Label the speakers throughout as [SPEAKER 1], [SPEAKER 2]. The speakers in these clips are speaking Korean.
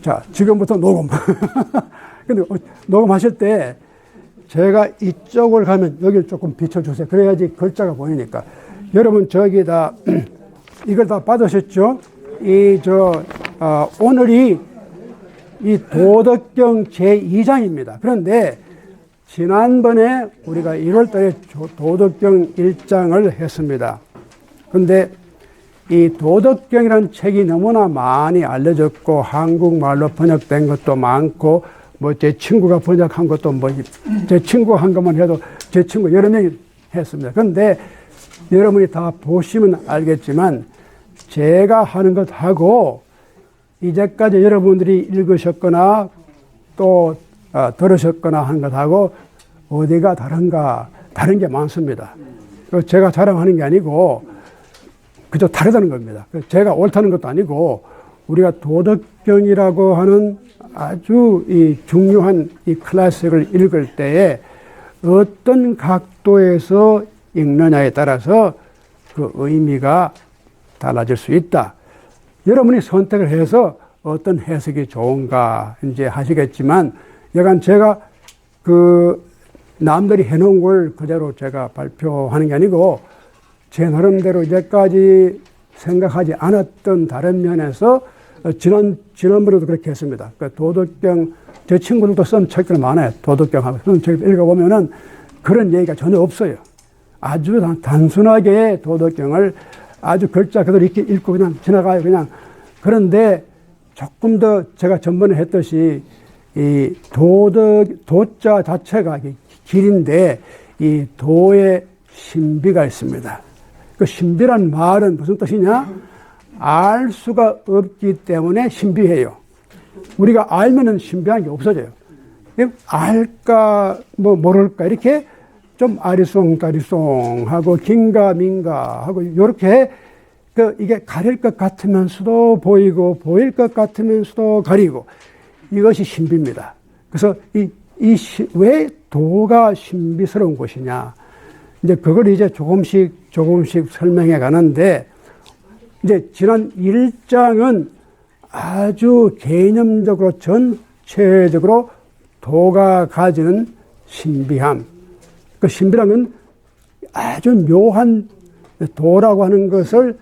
[SPEAKER 1] 자, 지금부터 녹음. 근데 녹음하실 때 제가 이쪽을 가면 여기를 조금 비춰주세요. 그래야지 글자가 보이니까. 여러분, 저기다, 이걸 다 받으셨죠? 오늘이 이 도덕경 제2장입니다. 그런데 지난번에 우리가 1월 달에 도덕경 1장을 했습니다. 근데 이 도덕경이라는 책이 너무나 많이 알려졌고, 한국말로 번역된 것도 많고, 뭐 제 친구가 번역한 것도 뭐 제 친구가 한 것만 해도 제 친구 여러 명이 했습니다. 그런데 여러분이 다 보시면 알겠지만 제가 하는 것하고 이제까지 여러분들이 읽으셨거나 또 들으셨거나 하는 것하고 어디가 다른가? 다른 게 많습니다. 제가 자랑하는 게 아니고 그저 다르다는 겁니다. 제가 옳다는 것도 아니고 우리가 도덕경이라고 하는 아주 이 중요한 이 클래식을 읽을 때에 어떤 각도에서 읽느냐에 따라서 그 의미가 달라질 수 있다. 여러분이 선택을 해서 어떤 해석이 좋은가 이제 하시겠지만, 여간 제가 그 남들이 해놓은 걸 그대로 제가 발표하는 게 아니고 제 나름대로 이제까지 생각하지 않았던 다른 면에서 지난번에도 그렇게 했습니다. 그 도덕경, 제 친구들도 쓴 책들 많아요. 도덕경하고 쓴 책을 읽어보면은 그런 얘기가 전혀 없어요. 아주 단순하게 도덕경을 아주 글자 그대로 이렇게 읽고 그냥 지나가요, 그냥. 그런데 조금 더 제가 전번에 했듯이 이 도자 자체가 길인데 이 도에 신비가 있습니다. 그 신비란 말은 무슨 뜻이냐? 알 수가 없기 때문에 신비해요. 우리가 알면은 신비한 게 없어져요. 알까, 뭐, 모를까, 이렇게 좀 아리송다리송하고 긴가민가하고, 요렇게, 이게 가릴 것 같으면서도 보이고, 보일 것 같으면서도 가리고, 이것이 신비입니다. 그래서 왜 도가 신비스러운 것이냐. 이제 그걸 이제 조금씩 설명해 가는데, 이제 지난 1장은 아주 개념적으로 전체적으로 도가 가지는 신비함. 그 신비라면 아주 묘한 도라고 하는 것을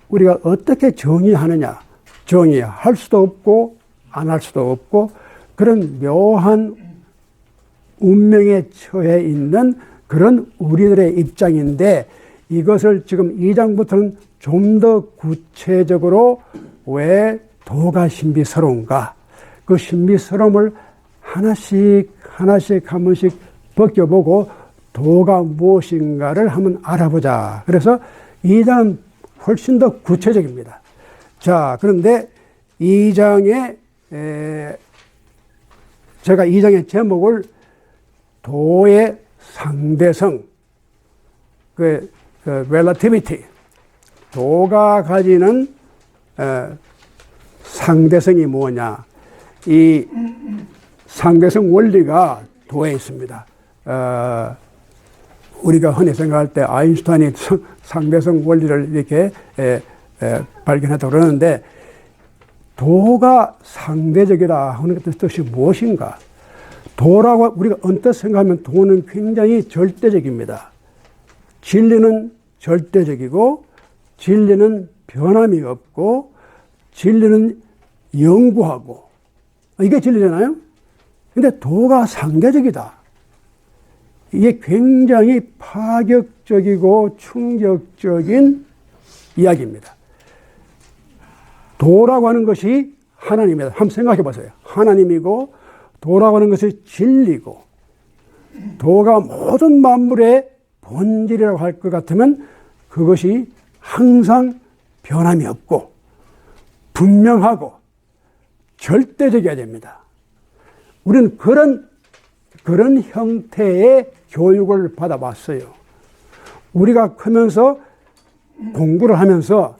[SPEAKER 1] 우리가 어떻게 정의하느냐. 정의할 수도 없고 안 할 수도 없고 그런 묘한 운명에 처해 있는 그런 우리들의 입장인데, 이것을 지금 2장부터는 좀 더 구체적으로 왜 도가 신비스러운가? 그 신비스러움을 하나씩 한 번씩 벗겨보고 도가 무엇인가를 한번 알아보자. 그래서 2장은 훨씬 더 구체적입니다. 자, 그런데 2장에 제가 2장의 제목을 도의 상대성, relativity, 도가 가지는 상대성이 뭐냐. 이 상대성 원리가 도에 있습니다. 우리가 흔히 생각할 때 아인슈타인이 상대성 원리를 이렇게 발견했다고 그러는데, 도가 상대적이다 하는 뜻이 무엇인가? 도라고 우리가 언뜻 생각하면 도는 굉장히 절대적입니다. 진리는 절대적이고 진리는 변함이 없고 진리는 영구하고, 이게 진리잖아요. 근데 도가 상대적이다. 이게 굉장히 파격적이고 충격적인 이야기입니다. 도라고 하는 것이 하나님이다. 한번 생각해 보세요. 하나님이고 도라고 하는 것이 진리고, 도가 모든 만물의 본질이라고 할 것 같으면 그것이 항상 변함이 없고 분명하고 절대적이어야 됩니다. 우리는 그런 형태의 교육을 받아왔어요. 우리가 크면서 공부를 하면서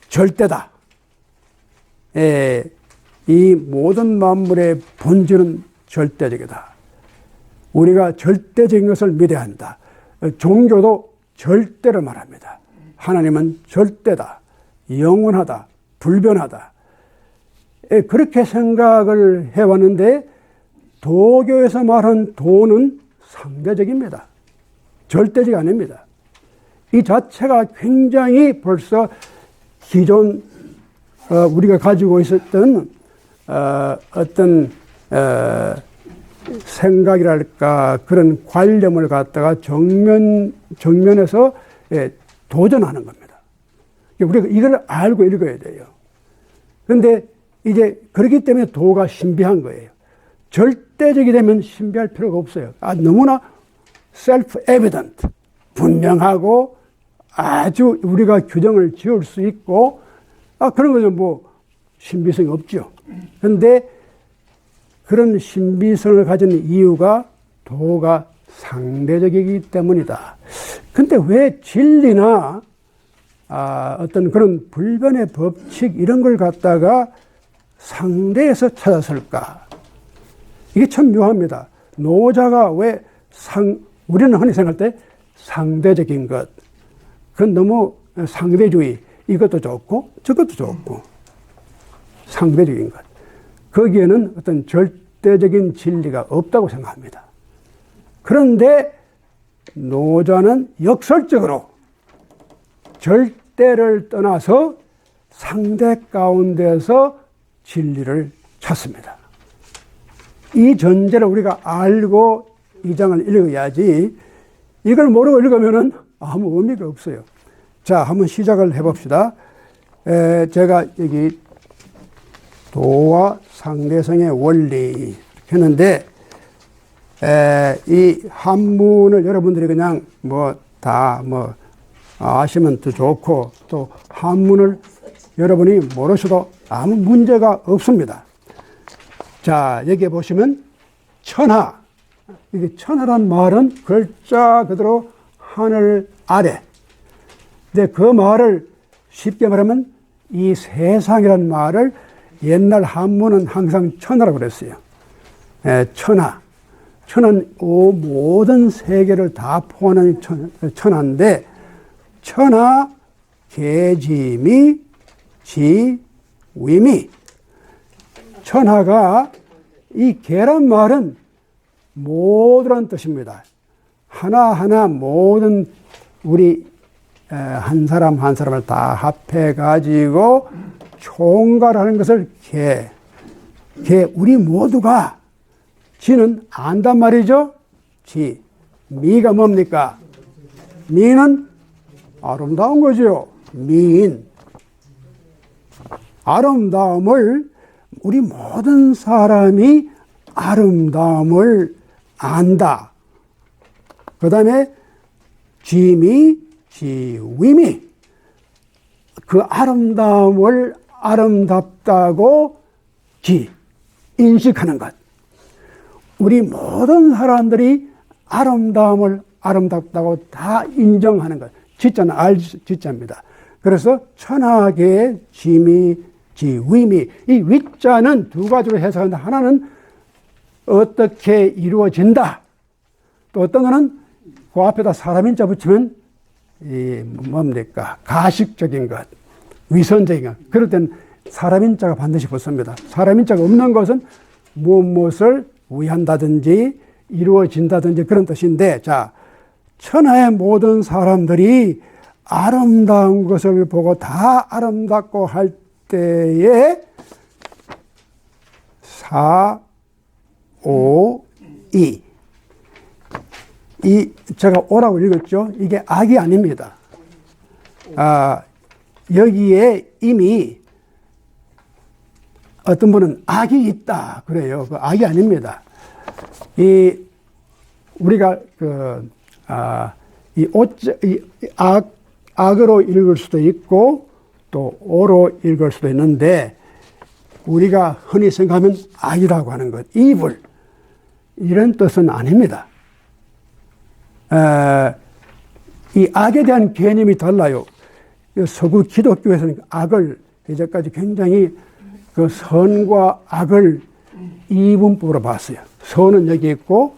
[SPEAKER 1] 절대다. 이 모든 만물의 본질은 절대적이다. 우리가 절대적인 것을 믿어야 한다. 종교도 절대를 말합니다. 하나님은 절대다, 영원하다, 불변하다. 그렇게 생각을 해왔는데 도교에서 말하는 도는 상대적입니다. 절대적이 아닙니다. 이 자체가 굉장히 벌써 기존 우리가 가지고 있었던 어떤 생각이랄까 그런 관념을 갖다가 정면에서 도전하는 겁니다. 우리가 이걸 알고 읽어야 돼요. 그런데 이제 그렇기 때문에 도가 신비한 거예요. 절대적이 되면 신비할 필요가 없어요. 너무나 self-evident, 분명하고 아주 우리가 규정을 지을 수 있고 그런 거는 뭐 신비성이 없죠. 그런데 그런 신비성을 가진 이유가 도가 상대적이기 때문이다. 근데 왜 진리나 어떤 그런 불변의 법칙 이런 걸 갖다가 상대에서 찾았을까? 이게 참 묘합니다. 노자가 왜 우리는 흔히 생각할 때 상대적인 것, 그건 너무 상대주의, 이것도 좋고 저것도 좋고 상대적인 것. 거기에는 어떤 절대적인 진리가 없다고 생각합니다. 그런데 노자는 역설적으로 절대를 떠나서 상대 가운데서 진리를 찾습니다. 이 전제를 우리가 알고 이 장을 읽어야지 이걸 모르고 읽으면 아무 의미가 없어요. 자, 한번 시작을 해봅시다. 제가 여기 도와 상대성의 원리 했는데 이 한문을 여러분들이 그냥 아시면 더 좋고 또 한문을 여러분이 모르셔도 아무 문제가 없습니다. 자, 여기 보시면 천하. 이게 천하란 말은 글자 그대로 하늘 아래. 근데 그 말을 쉽게 말하면 이 세상이란 말을 옛날 한문은 항상 천하라고 그랬어요. 천하. 천하는 모든 세계를 다 포함하는 천하인데 천하 계지미 지위미. 천하가 이 계란 말은 모두란 뜻입니다. 하나하나 모든 우리 한 사람 한 사람을 다 합해 가지고 총괄하는 것을 계 우리 모두가 지는 안단 말이죠. 지 미가 뭡니까? 미는 아름다운 거죠. 미인 아름다움을 우리 모든 사람이 아름다움을 안다. 그 다음에 지미, 지위미. 그 아름다움을 아름답다고 인식하는 것. 우리 모든 사람들이 아름다움을 아름답다고 다 인정하는 것. 지자는 지자입니다. 그래서 천하계의 지미, 지위미. 이 위자는 두 가지로 해석하는데 하나는 어떻게 이루어진다. 또 어떤 거는 그 앞에다 사람인자 붙이면 뭡니까? 가식적인 것, 위선적인 것. 그럴 땐 사람인자가 반드시 붙습니다. 사람인자가 없는 것은 무엇을 위한다든지 이루어진다든지 그런 뜻인데, 자, 천하의 모든 사람들이 아름다운 것을 보고 다 아름답고 할 때에 사오이. 제가 오라고 읽었죠? 이게 악이 아닙니다. 여기에 이미 어떤 분은 악이 있다 그래요. 그 악이 아닙니다. 우리가 악으로 읽을 수도 있고 또 오로 읽을 수도 있는데 우리가 흔히 생각하면 악이라고 하는 것, evil 이런 뜻은 아닙니다. 이 악에 대한 개념이 달라요. 서구 기독교에서는 악을 이제까지 굉장히 그 선과 악을 이분법으로 봤어요. 선은 여기 있고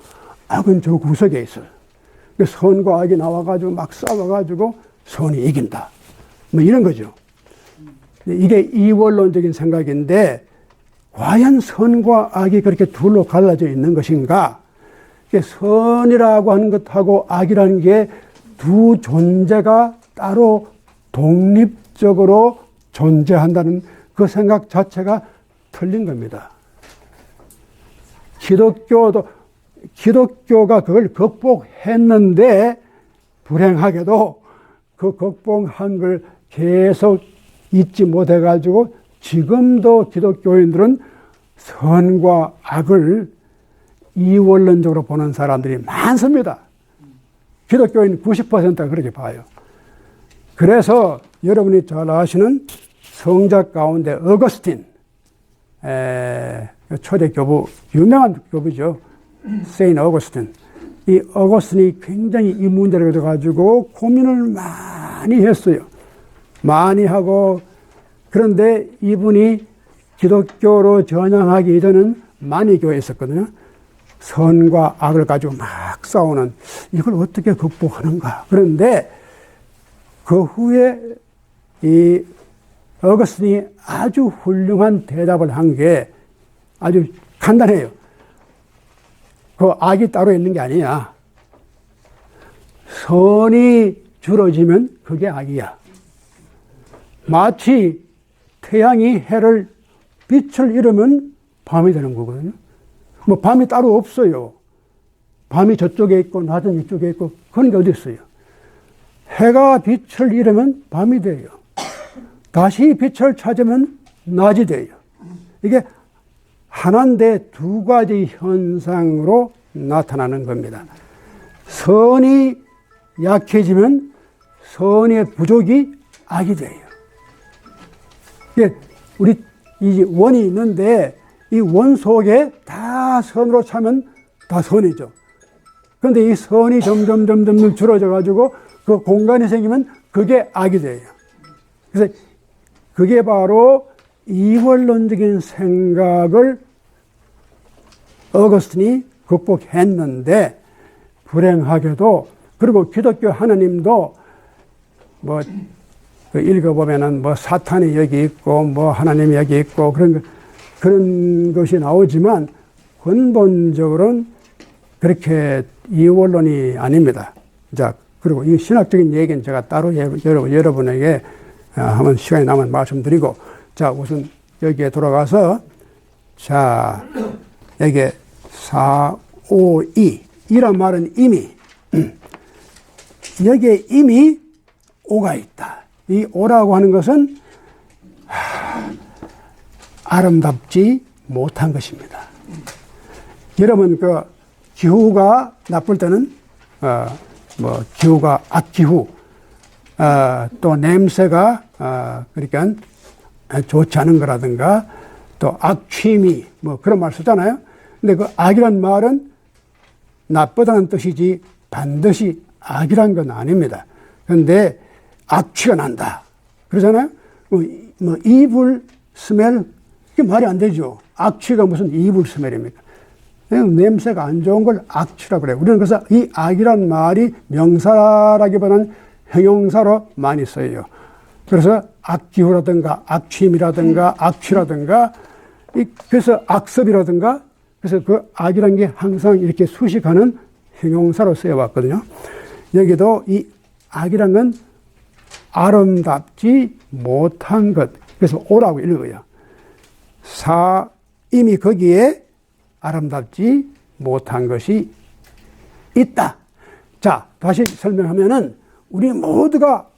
[SPEAKER 1] 악은 저 구석에 있어요. 선과 악이 나와가지고 막 싸워가지고 선이 이긴다. 뭐 이런 거죠. 이게 이원론적인 생각인데 과연 선과 악이 그렇게 둘로 갈라져 있는 것인가? 선이라고 하는 것하고 악이라는 게 두 존재가 따로 독립적으로 존재한다는 그 생각 자체가 틀린 겁니다. 기독교가 그걸 극복했는데 불행하게도 그 극복한 걸 계속 잊지 못해가지고 지금도 기독교인들은 선과 악을 이원론적으로 보는 사람들이 많습니다. 기독교인 90%가 그렇게 봐요. 그래서 여러분이 잘 아시는 성자 가운데 어거스틴, 초대 교부, 유명한 교부죠. 세인 어거스틴. 이 어거스틴이 굉장히 이 문제를 가지고 고민을 많이 했어요. 많이 하고, 그런데 이분이 기독교로 전향하기 이전은 만이교에 있었거든요. 선과 악을 가지고 막 싸우는, 이걸 어떻게 극복하는가. 그런데 그 후에 이 어거스틴이 아주 훌륭한 대답을 한 게 아주 간단해요. 그 악이 따로 있는 게 아니야. 선이 줄어지면 그게 악이야. 마치 태양이 해를 빛을 잃으면 밤이 되는 거거든요. 뭐 밤이 따로 없어요. 밤이 저쪽에 있고 낮은 이쪽에 있고 그런 게 어디 있어요. 해가 빛을 잃으면 밤이 돼요. 다시 빛을 찾으면 낮이 돼요. 이게 하나인데 두 가지 현상으로 나타나는 겁니다. 선이 약해지면 선의 부족이 악이 돼요. 우리 이 원이 있는데 이 원 속에 다 선으로 차면 다 선이죠. 그런데 이 선이 점점 줄어져 가지고 그 공간이 생기면 그게 악이 돼요. 그래서 그게 바로 이원론적인 생각을 어거스틴이 극복했는데 불행하게도, 그리고 기독교 하나님도 뭐 읽어보면은 뭐 사탄이 여기 있고 뭐 하나님이 여기 있고 그런 것이 나오지만 근본적으로는 그렇게 이원론이 아닙니다. 자, 그리고 이 신학적인 얘기는 제가 따로 여러분에게 한번 시간이 나면 말씀드리고, 자, 우선 여기에 돌아가서, 자, 여기에 4, 5, 2. 이란 말은 이미, 여기에 이미 오가 있다. 이 오라고 하는 것은 아름답지 못한 것입니다. 여러분, 그 기후가 나쁠 때는 뭐 기후가 악기후, 또 냄새가 그러니까 좋지 않은 거라든가 또 악취미 뭐 그런 말 쓰잖아요. 근데 그 악이란 말은 나쁘다는 뜻이지 반드시 악이란 건 아닙니다. 그런데 악취가 난다 그러잖아요. 뭐 이불 스멜, 이게 말이 안 되죠. 악취가 무슨 이불 스멜입니까? 냄새가 안 좋은 걸 악취라고 그래요. 우리는 그래서 이 악이란 말이 명사라기보다는 형용사로 많이 써요. 그래서 악기후라든가 악취미라든가 악취라든가, 그래서 악습이라든가, 그래서 그 악이라는 게 항상 이렇게 수식하는 형용사로 쓰여왔거든요. 여기도 이 악이란 건 아름답지 못한 것, 그래서 오라고 읽어요. 이미 거기에 아름답지 못한 것이 있다. 자, 다시 설명하면은 우리 모두가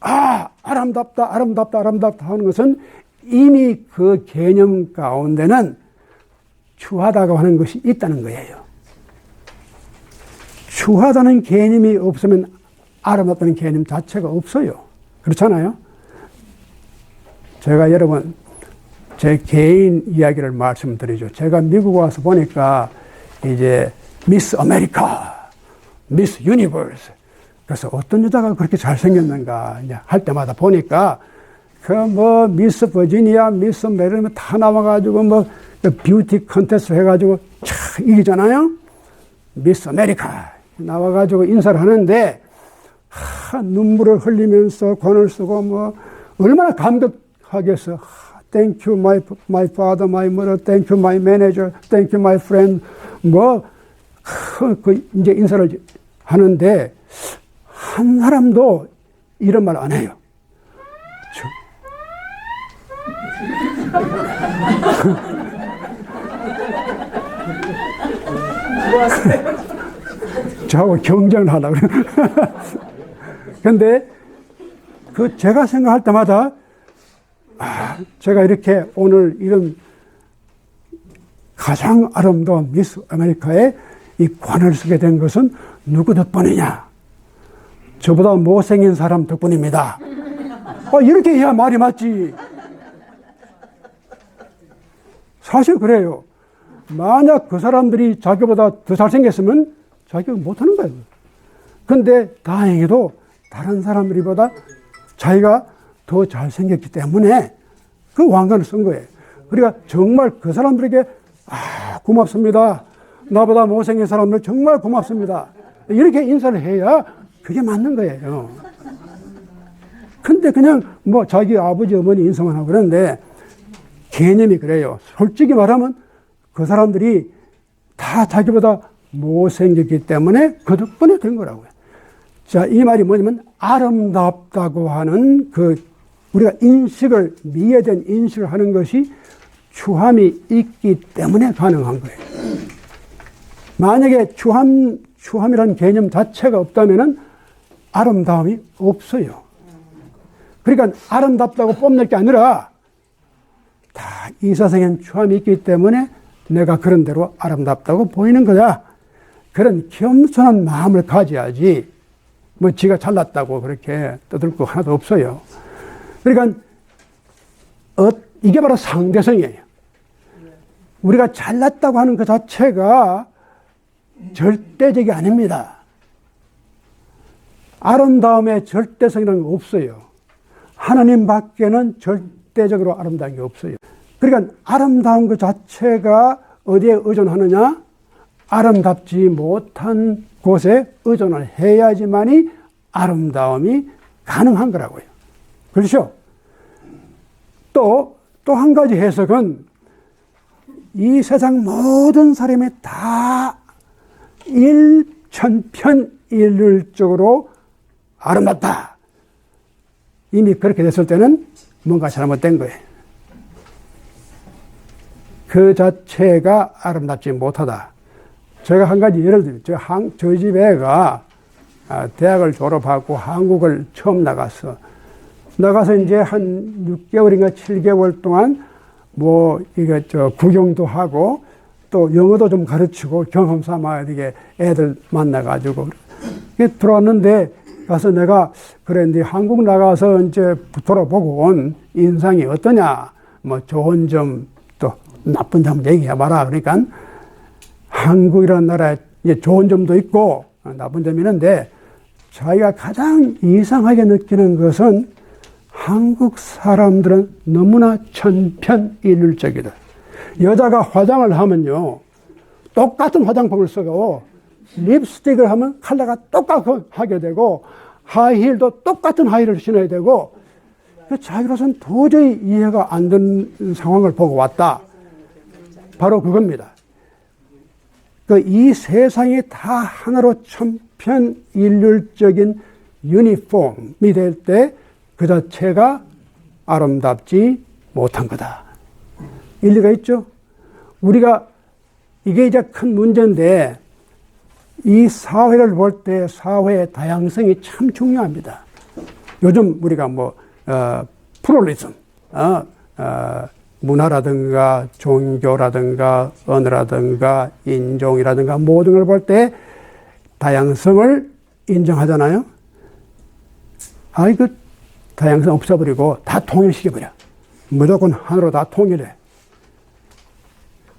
[SPEAKER 1] 아름답다 하는 것은 이미 그 개념 가운데는 추하다고 하는 것이 있다는 거예요. 추하다는 개념이 없으면 아름답다는 개념 자체가 없어요. 그렇잖아요? 제가 여러분 제 개인 이야기를 말씀드리죠. 제가 미국 와서 보니까 이제 미스 아메리카, 미스 유니버스, 그래서 어떤 여자가 그렇게 잘생겼는가 이제 할 때마다 보니까 그 뭐 미스 버지니아, 미스 메릴랜드 다 나와가지고 뭐 뷰티 컨테스트 해가지고 촥 이기잖아요. 미스 아메리카 나와가지고 인사를 하는데 눈물을 흘리면서 권을 쓰고 뭐 얼마나 감격하겠어. thank you my father, my mother, thank you my manager, thank you my friend. 이제 인사를 하는데 한 사람도 이런 말 안 해요. 저하고 경쟁을 하려고 그래요. 근데 제가 생각할 때마다 제가 이렇게 오늘 이런 가장 아름다운 미스 아메리카에 이 관을 쓰게 된 것은 누구 덕분이냐? 저보다 못생긴 사람 덕분입니다. 이렇게 해야 말이 맞지. 사실 그래요. 만약 그 사람들이 자기보다 더 잘생겼으면 자기가 못하는 거예요. 근데 다행히도 다른 사람들보다 자기가 더 잘생겼기 때문에 그 왕관을 쓴 거예요. 그러니까 정말 그 사람들에게 고맙습니다. 나보다 못생긴 사람들 정말 고맙습니다. 이렇게 인사를 해야 그게 맞는 거예요. 근데 그냥 자기 아버지 어머니 인사만 하고 그러는데 개념이 그래요. 솔직히 말하면 그 사람들이 다 자기보다 못생겼기 때문에 그 덕분에 된 거라고요. 자, 이 말이 뭐냐면 아름답다고 하는 우리가 미해된 인식을 하는 것이 추함이 있기 때문에 가능한 거예요. 만약에 추함이라는 개념 자체가 없다면은 아름다움이 없어요. 그러니까 아름답다고 뽐낼 게 아니라 다 이사생엔 추함이 있기 때문에 내가 그런 대로 아름답다고 보이는 거야. 그런 겸손한 마음을 가져야지 지가 잘났다고 그렇게 떠들 거 하나도 없어요. 그러니까 이게 바로 상대성이에요. 우리가 잘났다고 하는 그 자체가 절대적이 아닙니다. 아름다움에 절대성이라는 거 없어요. 하나님 밖에는 절대적으로 아름다운 게 없어요. 그러니까 아름다운 그 자체가 어디에 의존하느냐? 아름답지 못한 곳에 의존을 해야지만이 아름다움이 가능한 거라고요. 그렇죠? 또 한 가지 해석은 이 세상 모든 사람이 다 천편일률적으로 아름답다. 이미 그렇게 됐을 때는 뭔가 잘못된 거예요. 그 자체가 아름답지 못하다. 제가 한 가지 예를 들면, 저희 집 애가 대학을 졸업하고 한국을 처음 나가서 이제 한 6개월인가 7개월 동안 구경도 하고 또 영어도 좀 가르치고 경험 삼아야 이게 애들 만나가지고 들어왔는데 가서 내가 그래, 이제 한국 나가서 이제 돌아보고 온 인상이 어떠냐? 좋은 점 또 나쁜 점 얘기해봐라. 그러니까 한국이라는 나라에 이제 좋은 점도 있고 나쁜 점이 있는데 자기가 가장 이상하게 느끼는 것은 한국 사람들은 너무나 천편일률적이다. 여자가 화장을 하면요, 똑같은 화장품을 쓰고 립스틱을 하면 컬러가 똑같게 하게 되고 하이힐도 똑같은 하이힐을 신어야 되고 자기로서는 도저히 이해가 안 되는 상황을 보고 왔다. 바로 그겁니다. 이 세상이 다 하나로 천편일률적인 유니폼이 될 때 그 자체가 아름답지 못한 거다. 일리가 있죠? 우리가 이게 이제 큰 문제인데 이 사회를 볼 때 사회의 다양성이 참 중요합니다. 요즘 우리가 플루럴리즘, 문화라든가 종교라든가 언어라든가 인종이라든가 모든 걸 볼 때 다양성을 인정하잖아요. 다양성 없애버리고 다 통일시켜버려. 무조건 하나로 다 통일해.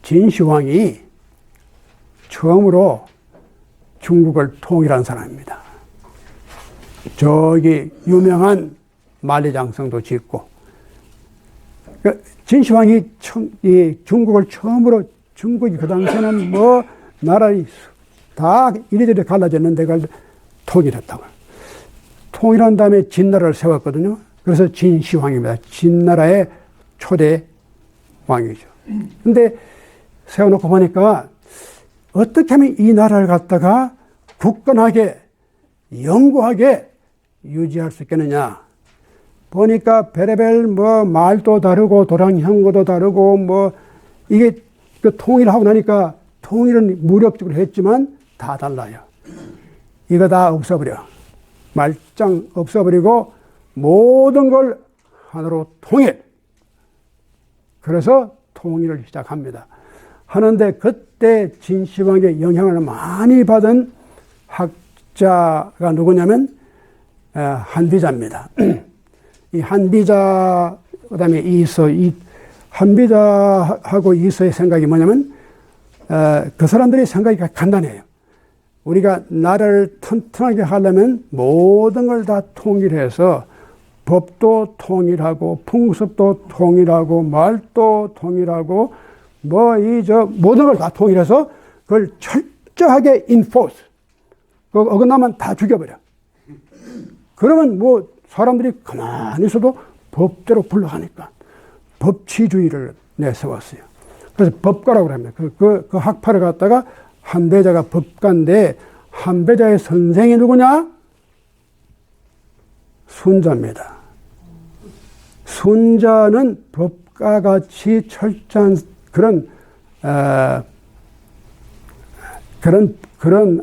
[SPEAKER 1] 진시황이 처음으로 중국을 통일한 사람입니다. 저기 유명한 만리장성도 짓고, 진시황이 중국을 처음으로, 중국이 그 당시에는 나라이 다 이리저리 갈라졌는데 그걸 통일했다고. 통일한 다음에 진나라를 세웠거든요. 그래서 진시황입니다. 진나라의 초대 왕이죠. 근데 세워놓고 보니까 어떻게 하면 이 나라를 갖다가 굳건하게 영구하게 유지할 수 있겠느냐. 보니까 베레벨 말도 다르고 도량형고도 다르고 이게 그 통일하고 나니까 통일은 무력적으로 했지만 다 달라요. 이거 다 없애버려. 말짱 없애버리고 모든 걸 하나로 통일. 그래서 통일을 시작합니다. 하는데 그때 진시황의 영향을 많이 받은 학자가 누구냐면 한비자입니다. 이 한비자, 그 다음에 이서, 이 한비자하고 이서의 생각이 뭐냐면 그 사람들의 생각이 간단해요. 우리가 나라를 튼튼하게 하려면 모든 걸 다 통일해서 법도 통일하고 풍습도 통일하고 말도 통일하고 모든 걸 다 통일해서 그걸 철저하게 enforce. 그 어긋나면 다 죽여버려. 그러면 사람들이 가만히 있어도 법대로 굴러가니까 법치주의를 내세웠어요. 그래서 법가라고 합니다. 그 학파를 갖다가 한배자가 법가인데 한배자의 선생이 누구냐? 순자입니다. 순자는 법가같이 철저한 그런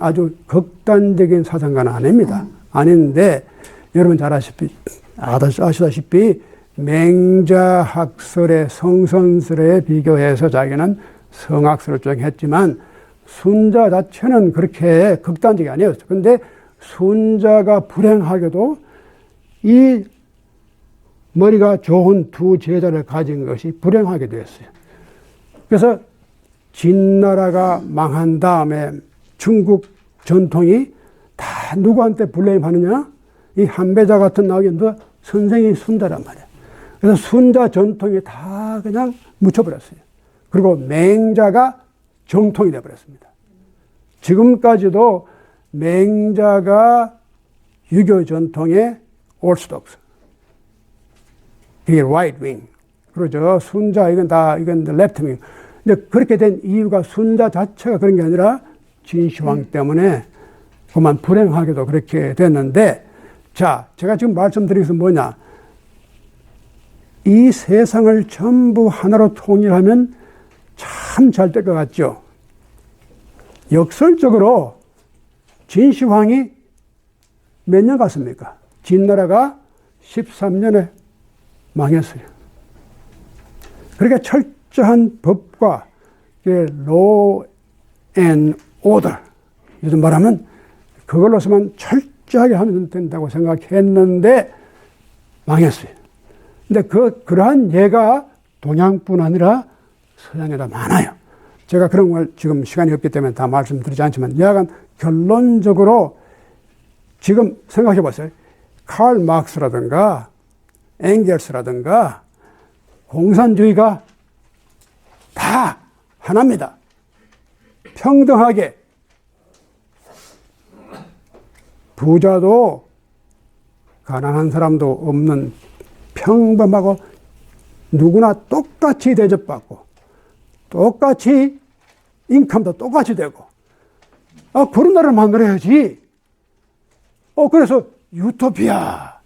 [SPEAKER 1] 아주 극단적인 사상가는 아닙니다. 아닌데 여러분 잘 아시다시피 맹자학설의 성선설에 비교해서 자기는 성학설을 주장했지만 순자 자체는 그렇게 극단적이 아니었어요. 그런데 순자가 불행하게도 이 머리가 좋은 두 제자를 가진 것이 불행하게 되었어요. 그래서 진나라가 망한 다음에 중국 전통이 다 누구한테 불레임하느냐? 이 한배자 같은 나오겠는데 선생이 순자란 말이야. 그래서 순자 전통이 다 그냥 묻혀버렸어요. 그리고 맹자가 정통이 되어버렸습니다. 지금까지도 맹자가 유교 전통의 orthodox. 이게 right wing. 그러죠. 순자, 이건 left wing. 근데 그렇게 된 이유가 순자 자체가 그런 게 아니라 진시황 때문에 그만 불행하게도 그렇게 됐는데, 자, 제가 지금 말씀드린 것은 뭐냐. 이 세상을 전부 하나로 통일하면 참 잘 될 것 같죠. 역설적으로 진시황이 몇 년 갔습니까? 진나라가 13년에 망했어요. 그러니까 철저한 법과 law and order, 요즘 말하면 그걸로서만 철저하게 하면 된다고 생각했는데 망했어요. 근데 그러한 예가 동양뿐 아니라 서양에도 많아요. 제가 그런 걸 지금 시간이 없기 때문에 다 말씀드리지 않지만 약간 결론적으로 지금 생각해 보세요. 칼 막스라든가 엥겔스라든가 공산주의가 다 하나입니다. 평등하게 부자도 가난한 사람도 없는 평범하고 누구나 똑같이 대접받고 똑같이 인컴도 똑같이 되고 그런 나라를 만들어야지. 그래서 유토피아,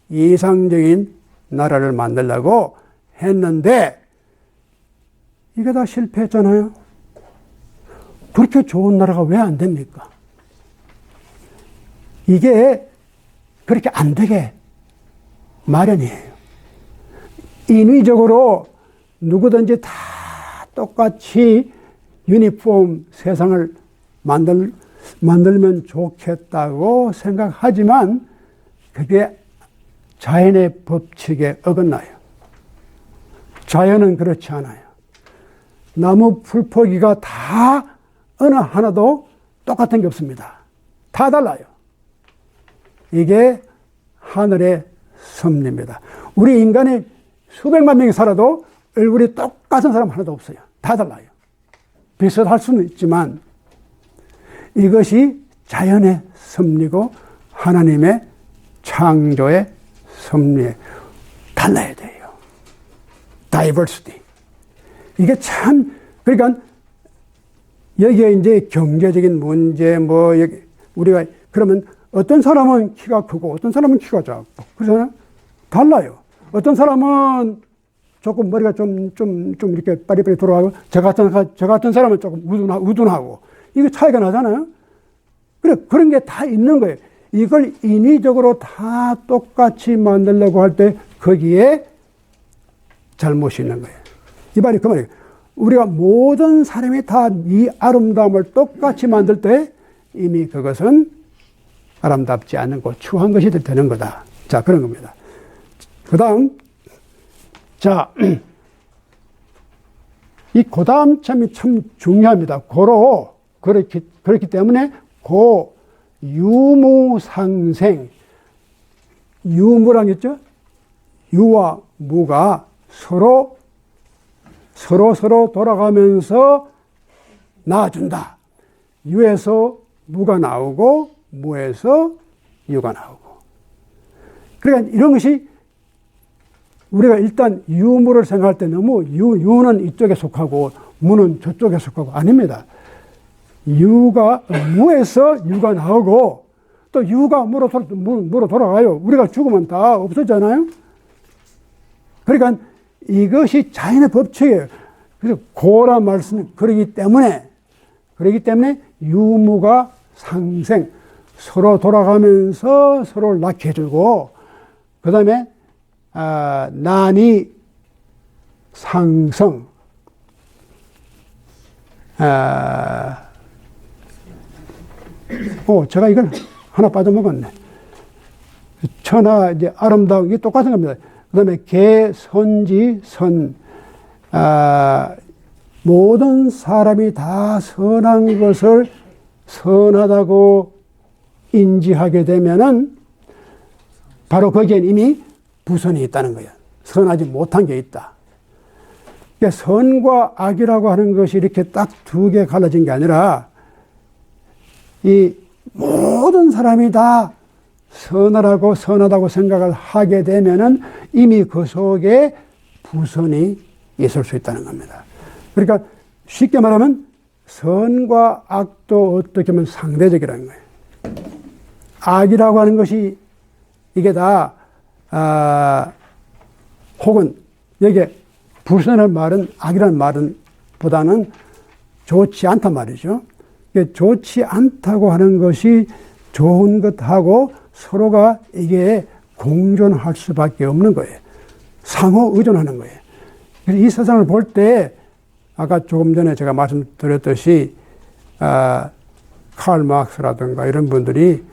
[SPEAKER 1] 이상적인 나라를 만들려고 했는데 이게 다 실패했잖아요. 그렇게 좋은 나라가 왜 안 됩니까? 이게 그렇게 안 되게 마련이에요. 인위적으로 누구든지 다 똑같이 유니폼 세상을 만들면 좋겠다고 생각하지만 그게 자연의 법칙에 어긋나요. 자연은 그렇지 않아요. 나무 풀포기가 다 어느 하나도 똑같은 게 없습니다. 다 달라요. 이게 하늘의 섭리입니다. 우리 인간이 수백만 명이 살아도 얼굴이 똑같은 사람 하나도 없어요. 다 달라요. 비슷할 수는 있지만 이것이 자연의 섭리고 하나님의 창조의 섭리에 달라야 돼요. diversity. 이게 참, 그러니까 여기에 이제 경제적인 문제, 우리가, 그러면 어떤 사람은 키가 크고 어떤 사람은 키가 작고, 그러잖아요? 달라요. 어떤 사람은 조금 머리가 좀 이렇게 빠리빠리 돌아가고, 저 같은 사람은 조금 우둔하고, 이게 차이가 나잖아요? 그래, 그런 게 다 있는 거예요. 이걸 인위적으로 다 똑같이 만들려고 할 때 거기에 잘못이 있는 거예요. 이 말이 그 말이에요. 우리가 모든 사람이 다 이 아름다움을 똑같이 만들 때 이미 그것은 아름답지 않고 추한 것이 되는 거다. 자, 그런 겁니다. 그 다음, 자, 이 그 다음 점이 참 중요합니다. 그렇기 때문에 유무상생, 유무란 했죠? 유와 무가 서로 돌아가면서 나아준다. 유에서 무가 나오고 무에서 유가 나오고. 그러니까 이런 것이 우리가 일단 유무를 생각할 때 너무 유는 이쪽에 속하고 무는 저쪽에 속하고 아닙니다. 무에서 유가 나오고 또 유가 무로 돌아가요. 우리가 죽으면 다 없어지잖아요. 그러니까 이것이 자연의 법칙이에요. 그래서 고란 말씀은 그러기 때문에 유무가 상생, 서로 돌아가면서 서로를 낳게 해주고, 그 다음에 난이 상성, 제가 이걸 하나 빠져먹었네. 천하, 이제 아름다운, 이게 똑같은 겁니다. 그 다음에 개선지, 선, 모든 사람이 다 선한 것을 선하다고 인지하게 되면은 바로 거기엔 이미 부선이 있다는 거예요. 선하지 못한 게 있다. 그러니까 선과 악이라고 하는 것이 이렇게 딱 두 개 갈라진 게 아니라 이 모든 사람이 다 선하다고 생각을 하게 되면은 이미 그 속에 부선이 있을 수 있다는 겁니다. 그러니까 쉽게 말하면 선과 악도 어떻게 보면 상대적이라는 거예요. 악이라고 하는 것이 이게 다 혹은 여기에 부선을 말은 악이라는 말은 보다는 좋지 않단 말이죠. 좋지 않다고 하는 것이 좋은 것하고 서로가 이게 공존할 수밖에 없는 거예요. 상호 의존하는 거예요. 그래서 이 세상을 볼 때 아까 조금 전에 제가 말씀드렸듯이 칼 마크스라든가 이런 분들이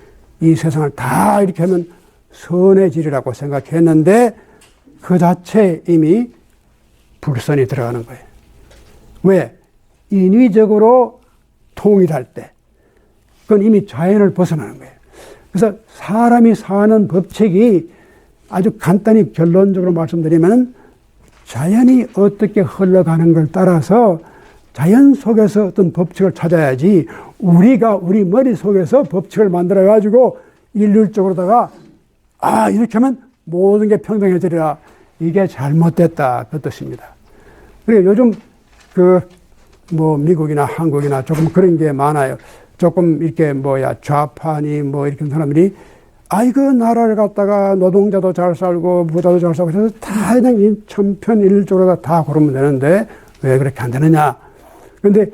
[SPEAKER 1] 이 세상을 다 이렇게 하면 선해지리라고 생각했는데 그 자체에 이미 불선이 들어가는 거예요. 왜? 인위적으로 통일할 때 그건 이미 자연을 벗어나는 거예요. 그래서 사람이 사는 법칙이 아주 간단히 결론적으로 말씀드리면 자연이 어떻게 흘러가는 걸 따라서 자연 속에서 어떤 법칙을 찾아야지 우리가 우리 머릿속에서 법칙을 만들어 가지고 일률적으로다가 이렇게 하면 모든 게 평등해지리라. 이게 잘못됐다 그 뜻입니다. 그리고 요즘 미국이나 한국이나 조금 그런 게 많아요. 조금 이렇게 좌파니 이렇게 사람들이 그 나라를 갖다가 노동자도 잘 살고 부자도 잘 살고 그래서 다 그냥 천편일률적으로 다 고르면 되는데 왜 그렇게 안 되느냐. 그런데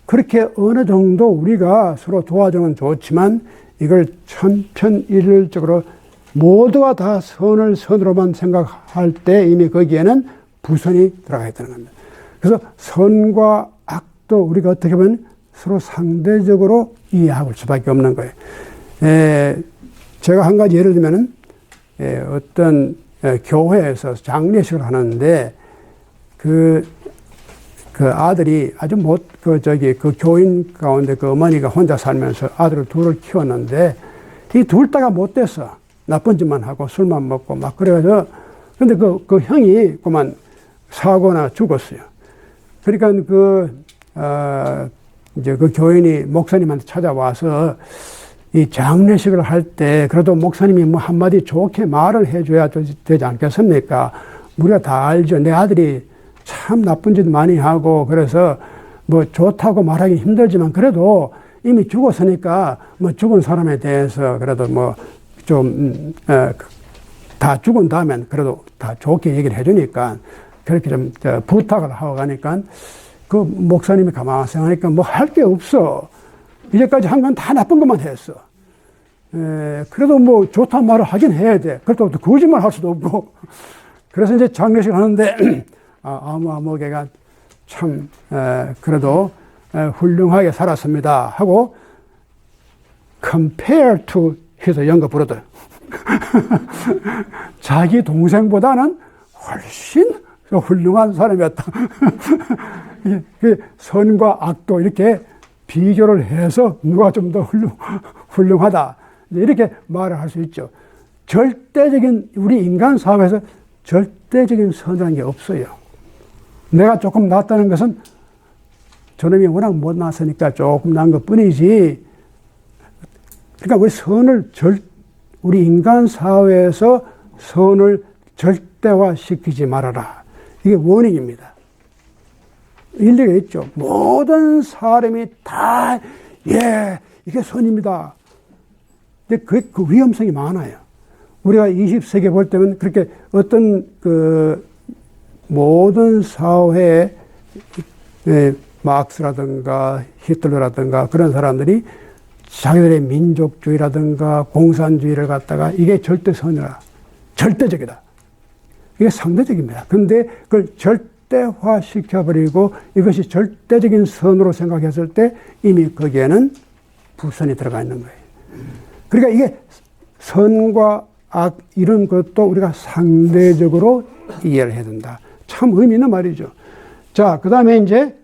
[SPEAKER 1] 그렇게 어느 정도 우리가 서로 도와주면 좋지만 이걸 천편일률적으로 모두가 다 선으로만 생각할 때 이미 거기에는 부선이 들어가 있다는 겁니다. 그래서 선과 악도 우리가 어떻게 보면 서로 상대적으로 이해할 수밖에 없는 거예요. 제가 한 가지 예를 들면은 어떤 교회에서 장례식을 하는데 그 아들이 아주 그 교인 가운데 그 어머니가 혼자 살면서 아들을 둘을 키웠는데 이 둘 다가 못됐어. 나쁜 짓만 하고 술만 먹고 막 그래가지고 근데 그 형이 그만 사고나 죽었어요. 그러니까 이제 그 교인이 목사님한테 찾아와서 이 장례식을 할 때 그래도 목사님이 한마디 좋게 말을 해줘야 되지 않겠습니까? 우리가 다 알죠. 내 아들이 참 나쁜 짓 많이 하고 그래서 뭐 좋다고 말하기 힘들지만 그래도 이미 죽었으니까 뭐 죽은 사람에 대해서 그래도 뭐 좀 다 죽은 다음엔 그래도 다 좋게 얘기를 해주니까 그렇게 좀 부탁을 하고 가니까 그 목사님이 가만히 생각하니까 뭐 할 게 없어. 이제까지 한 건 다 나쁜 것만 했어. 그래도 뭐 좋다는 말을 하긴 해야 돼. 그렇다고 또 거짓말 할 수도 없고. 그래서 이제 장례식 하는데 아무개가 참 그래도 훌륭하게 살았습니다 하고 compare to 해서 연가 부르더라. 자기 동생보다는 훨씬 훌륭한 사람이었다. 선과 악도 이렇게 비교를 해서 누가 좀 더 훌륭하다. 이렇게 말을 할 수 있죠. 절대적인, 우리 인간 사회에서 절대적인 선이라는 게 없어요. 내가 조금 낫다는 것은 저놈이 워낙 못 났으니까 조금 난 것 뿐이지. 그러니까 우리 인간 사회에서 선을 절대화시키지 말아라. 이게 원인입니다. 일리가 있죠. 모든 사람이 다, 이게 선입니다. 근데 그 위험성이 많아요. 우리가 20세기 볼 때는 그렇게 어떤 모든 사회에 마크스라든가 히틀러라든가 그런 사람들이 자기들의 민족주의라든가 공산주의를 갖다가 이게 절대선이라, 절대적이다. 이게 상대적입니다. 근데 그걸 절대화 시켜버리고 이것이 절대적인 선으로 생각했을 때 이미 거기에는 부선이 들어가 있는 거예요. 그러니까 이게 선과 악 이런 것도 우리가 상대적으로 이해를 해야 된다. 참 의미 있는 말이죠. 자, 그 다음에 이제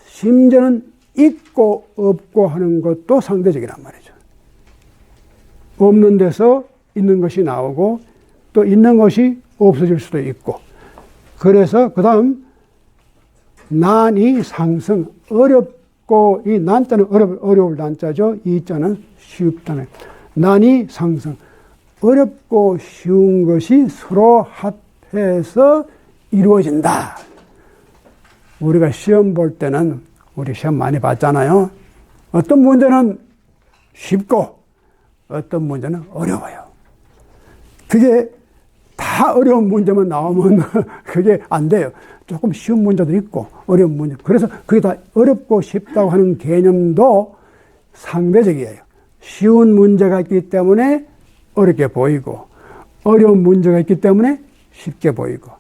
[SPEAKER 1] 심지어는 있고 없고 하는 것도 상대적이란 말이죠. 없는 데서 있는 것이 나오고 또 있는 것이 없어질 수도 있고. 그래서 그 다음 난이 상승, 어렵고, 이 난자는 어려울 난자죠. 이자는 쉽다는. 난이 상승, 어렵고 쉬운 것이 서로 합해서 이루어진다. 우리가 시험 볼 때는 우리 시험 많이 봤잖아요. 어떤 문제는 쉽고 어떤 문제는 어려워요. 그게 다 어려운 문제만 나오면 그게 안 돼요. 조금 쉬운 문제도 있고 어려운 문제. 그래서 그게 다 어렵고 쉽다고 하는 개념도 상대적이에요. 쉬운 문제가 있기 때문에 어렵게 보이고 어려운 문제가 있기 때문에 쉽게 보이고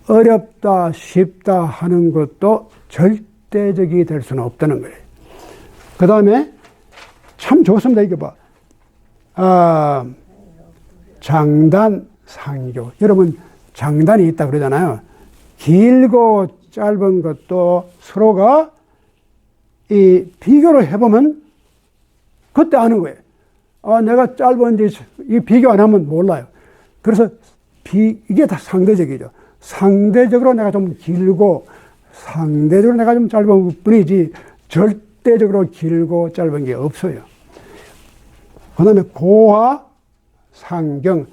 [SPEAKER 1] 어렵다 쉽다 하는 것도 절대적이 될 수는 없다는 거예요. 그 다음에 참 좋습니다. 이거 봐. 장단 상교. 여러분 장단이 있다 그러잖아요. 길고 짧은 것도 서로가 이 비교를 해보면 그때 아는 거예요. 내가 짧은지 이 비교 안 하면 몰라요. 그래서 이게 다 상대적이죠. 상대적으로 내가 좀 길고 상대적으로 내가 좀 짧은 뿐이지 절대적으로 길고 짧은 게 없어요. 그 다음에 고와 상경,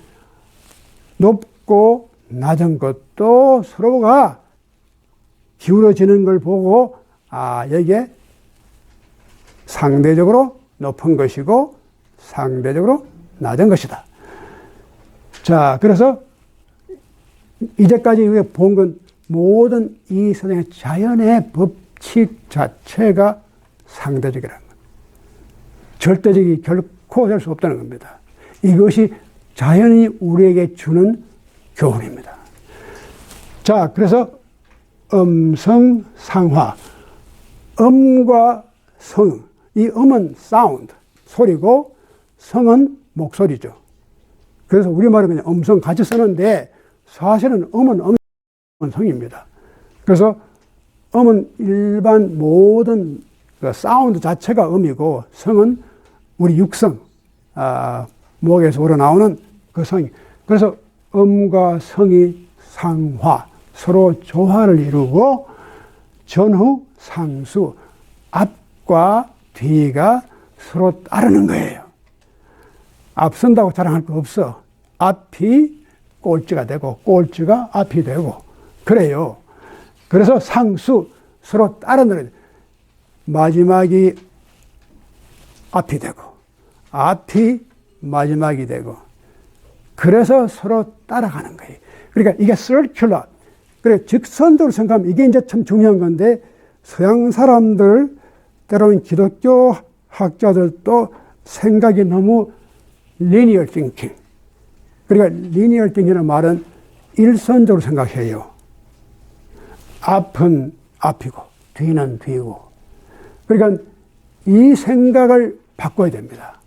[SPEAKER 1] 높고 낮은 것도 서로가 기울어지는 걸 보고 여기에 상대적으로 높은 것이고 상대적으로 낮은 것이다. 자, 그래서 이제까지 우리가 본 건 모든 이 세상의 자연의 법칙 자체가 상대적이라는 것. 절대적이 결코 될 수 없다는 겁니다. 이것이 자연이 우리에게 주는 교훈입니다. 자, 그래서 음성상화. 음과 성. 이 음은 사운드, 소리고 성은 목소리죠. 그래서 우리말은 그냥 음성 같이 쓰는데 사실은 음은 성입니다. 그래서 음은 일반 모든 그 사운드 자체가 음이고 성은 우리 육성, 목에서 우러나오는 그 성이. 그래서 음과 성이 상화, 서로 조화를 이루고 전후 상수, 앞과 뒤가 서로 따르는 거예요. 앞선다고 자랑할 거 없어. 앞이 꼴찌가 되고 꼴찌가 앞이 되고 그래요. 그래서 상수, 서로 따르는, 마지막이 앞이 되고, 앞이 마지막이 되고, 그래서 서로 따라가는 거예요. 그러니까 이게 circular. 그래, 직선적으로 생각하면 이게 이제 참 중요한 건데, 서양 사람들, 때로는 기독교 학자들도 생각이 너무 linear thinking. 그러니까 linear thinking이라는 말은 일선적으로 생각해요. 앞은 앞이고, 뒤는 뒤고. 그러니까 이 생각을 바꿔야 됩니다.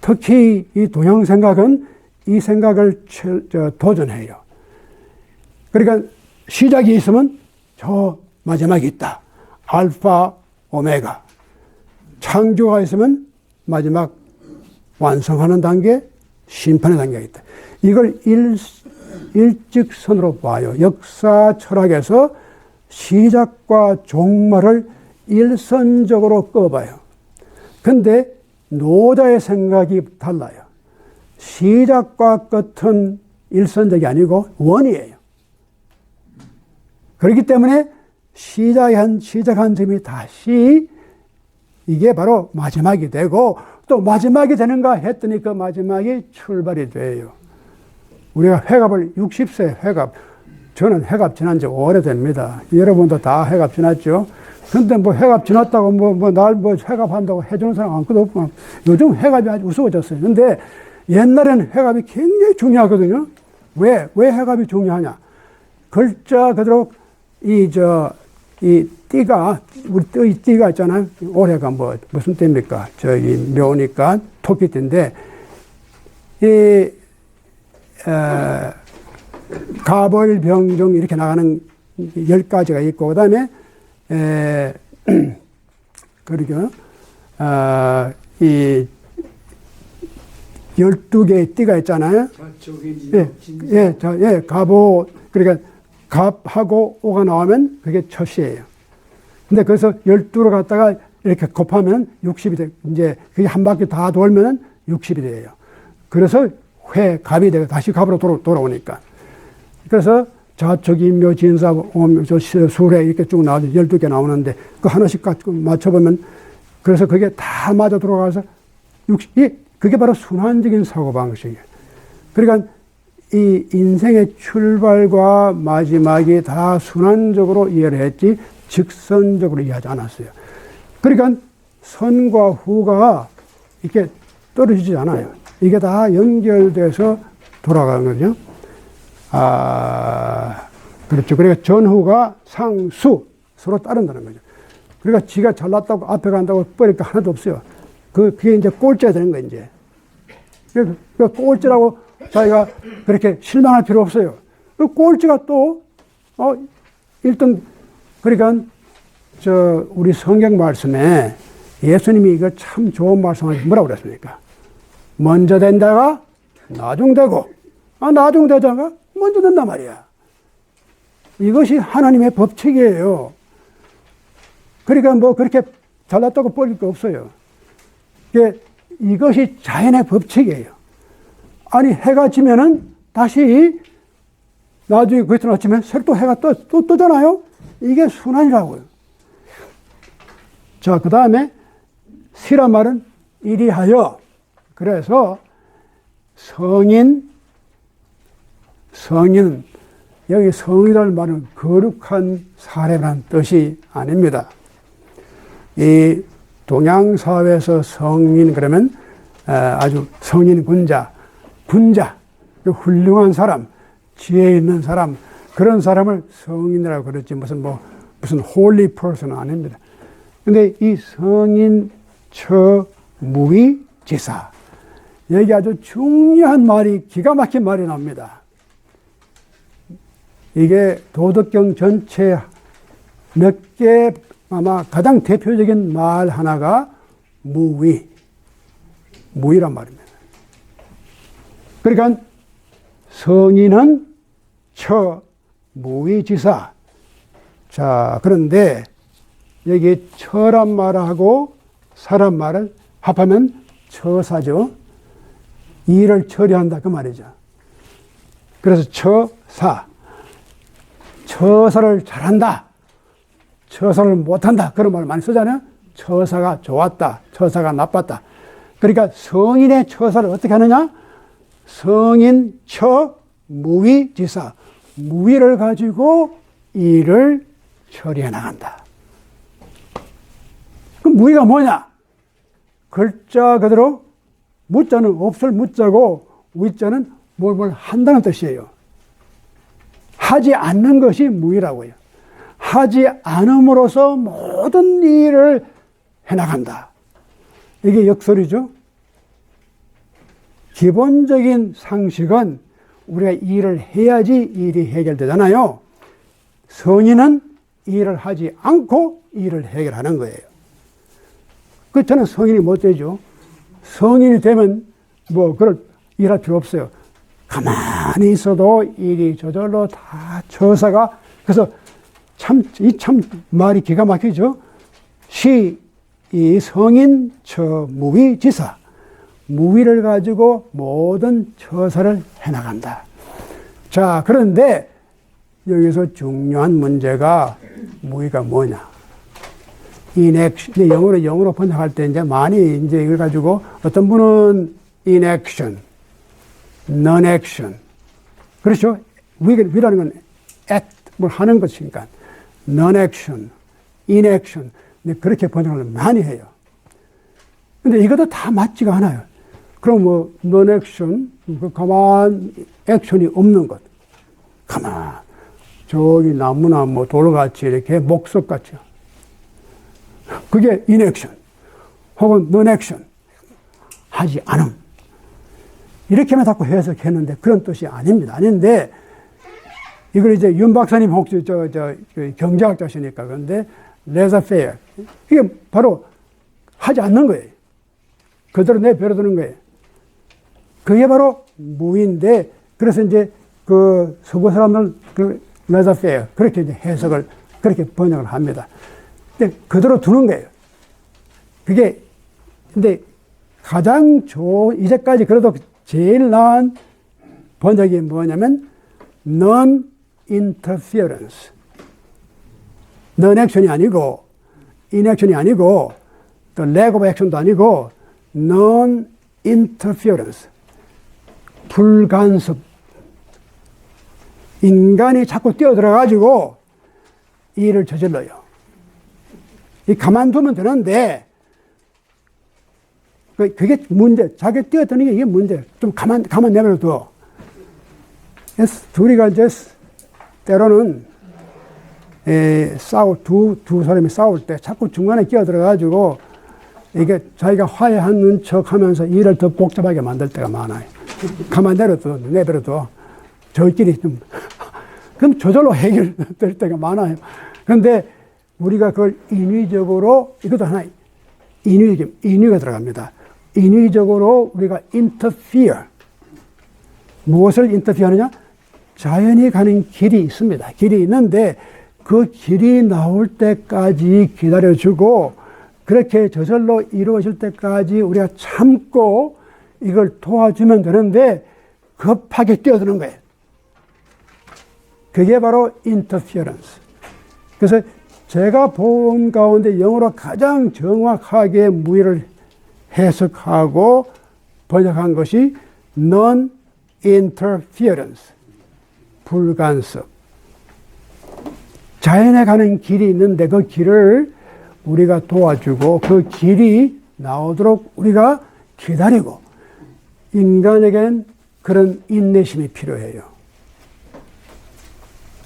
[SPEAKER 1] 특히 이 동양 생각은 이 생각을 도전해요. 그러니까 시작이 있으면 저 마지막이 있다. 알파, 오메가. 창조가 있으면 마지막 완성하는 단계, 심판의 단계가 있다. 이걸 일직선으로 봐요. 역사 철학에서 시작과 종말을 일선적으로 끄어봐요. 근데 노자의 생각이 달라요. 시작과 끝은 일선적이 아니고 원이에요. 그렇기 때문에 시작한 점이 다시 이게 바로 마지막이 되고, 또 마지막이 되는가 했더니 그 마지막이 출발이 돼요. 우리가 회갑을 60세 회갑, 저는 회갑 지난 지 오래됩니다. 여러분도 다 회갑 지났죠? 근데 뭐 회갑 지났다고 날 회갑한다고 해주는 사람 아무것도 없고, 요즘 회갑이 아주 우스워졌어요. 근데 옛날에는 회갑이 굉장히 중요하거든요. 왜 회갑이 중요하냐? 글자 그대로 이 띠가, 우리 띠가 있잖아요. 올해가 무슨 띠입니까? 묘니까 토끼띠인데, 가벌병정 이렇게 나가는 10가지가 있고, 그 다음에, 그러죠. 이 12개의 띠가 있잖아요. 가보, 그러니까 갑하고 오가 나오면 그게 첫이에요. 근데 그래서 12로 갔다가 이렇게 곱하면 60이 돼. 이제 그게 한 바퀴 다 돌면 60이 돼요. 그래서 갑이 되고 다시 갑으로 돌아오니까. 그래서 자축인묘, 진사, 수례 이렇게 쭉 나와서 12개 나오는데 그 하나씩 맞춰보면, 그래서 그게 다 맞아 들어가서 그게 바로 순환적인 사고방식이에요. 그러니까 이 인생의 출발과 마지막이 다 순환적으로 이해를 했지 직선적으로 이해하지 않았어요. 그러니까 선과 후가 이렇게 떨어지지 않아요. 이게 다 연결돼서 돌아가는 거죠. 그렇죠. 그러니까 전후가 상수, 서로 따른다는 거죠. 그러니까 지가 잘났다고 앞에 간다고 뻐릴 게 하나도 없어요. 그게 이제 꼴찌가 되는 거예요, 이제. 그 꼴찌라고 자기가 그렇게 실망할 필요 없어요. 그 꼴찌가 또, 1등, 그러니까, 우리 성경 말씀에 예수님이 이거 참 좋은 말씀을 뭐라고 그랬습니까? 먼저 된 자가 나중되고, 나중되자가 먼저 된단 말이야. 이것이 하나님의 법칙이에요. 그러니까 뭐 그렇게 잘났다고 뻘릴 거 없어요. 이것이 자연의 법칙이에요. 아니, 해가 지면은 다시 나중에 그 이튿날 아침에 새로 또 해가 또 뜨잖아요? 이게 순환이라고요. 자, 그 다음에 시란 말은 이리하여. 그래서 성인, 여기 성이라는 말은 거룩한 사람이라는 뜻이 아닙니다. 이 동양 사회에서 성인 그러면 아주 성인 군자, 훌륭한 사람, 지혜 있는 사람, 그런 사람을 성인이라고 그랬지 무슨 holy person 아닙니다. 근데 이 성인 처무위 지사, 여기 아주 중요한 말이, 기가 막힌 말이 나옵니다. 이게 도덕경 전체 몇 개, 아마 가장 대표적인 말 하나가 무위란 말입니다. 그러니까 성인은 처무위지사. 자, 그런데 여기 처란 말하고 사란 말을 합하면 처사죠. 일을 처리한다 그 말이죠. 그래서 처사. 처사를 잘한다, 처사를 못한다, 그런 말을 많이 쓰잖아요. 처사가 좋았다, 처사가 나빴다. 그러니까 성인의 처사를 어떻게 하느냐? 성인 처 무위지사, 무위를 가지고 일을 처리해 나간다. 그럼 무위가 뭐냐? 글자 그대로 무자는 없을 무자고 위자는 뭘 한다는 뜻이에요. 하지 않는 것이 무위라고요. 하지 않음으로써 모든 일을 해나간다. 이게 역설이죠. 기본적인 상식은 우리가 일을 해야지 일이 해결되잖아요. 성인은 일을 하지 않고 일을 해결하는 거예요. 그 저는 성인이 못 되죠. 성인이 되면 그걸 일할 필요 없어요. 가만히 있어도 일이 저절로 다 처사가, 그래서 참 말이 기가 막히죠. 이 성인 처 무위지사, 무위를 가지고 모든 처사를 해나간다. 자, 그런데 여기서 중요한 문제가 무위가 뭐냐? inAction, 영어로 번역할 때 이제 많이 이제 이걸 가지고 어떤 분은 inAction, non-action. 그렇죠? 위라는 건 act, 뭘 하는 것이니까. non-action, inAction. 그렇게 번역을 많이 해요. 근데 이것도 다 맞지가 않아요. 그럼 non-action, 가만, 액션이 없는 것. 가만. 저기 나무나 돌같이 이렇게 목석같이. 그게 inAction. 혹은 non-action. 하지 않음. 이렇게만 자꾸 해석했는데 그런 뜻이 아닙니다. 아닌데, 이걸 이제 윤 박사님 혹시 경제학자시니까 그런데 laissez-faire. 이게 바로 하지 않는 거예요. 그대로 내버려두는 거예요. 그게 바로 무인데, 그래서 이제 서구 사람들은 laissez-faire. 그렇게 이제 해석을, 그렇게 번역을 합니다. 근데 그대로 두는 거예요. 그게, 근데 가장 좋은, 이제까지 그래도 제일 나은 번역이 뭐냐면 non-interference. non-action이 아니고 inaction이 아니고 또 lack of action도 아니고 non-interference. 불간섭. 인간이 자꾸 뛰어들어가지고 일을 저질러요. 가만두면 되는데 그게 문제. 자기 뛰어드는 게 이게 문제. 좀 가만 내버려둬. 둘이가 이제 때로는 두 사람이 싸울 때 자꾸 중간에 끼어들어가지고 이게 자기가 화해하는 척 하면서 일을 더 복잡하게 만들 때가 많아요. 가만 내버려둬. 저희끼리 좀. 그럼 저절로 해결될 때가 많아요. 그런데 우리가 그걸 인위적으로, 이것도 하나 인위가 들어갑니다. 인위적으로 우리가 interfere. 무엇을 interfere 하느냐? 자연이 가는 길이 있습니다. 길이 있는데 그 길이 나올 때까지 기다려주고 그렇게 저절로 이루어질 때까지 우리가 참고 이걸 도와주면 되는데 급하게 뛰어드는 거예요. 그게 바로 interference. 그래서 제가 본 가운데 영어로 가장 정확하게 무의를 해석하고 번역한 것이 non-interference, 불간섭. 자연에 가는 길이 있는데 그 길을 우리가 도와주고 그 길이 나오도록 우리가 기다리고, 인간에겐 그런 인내심이 필요해요.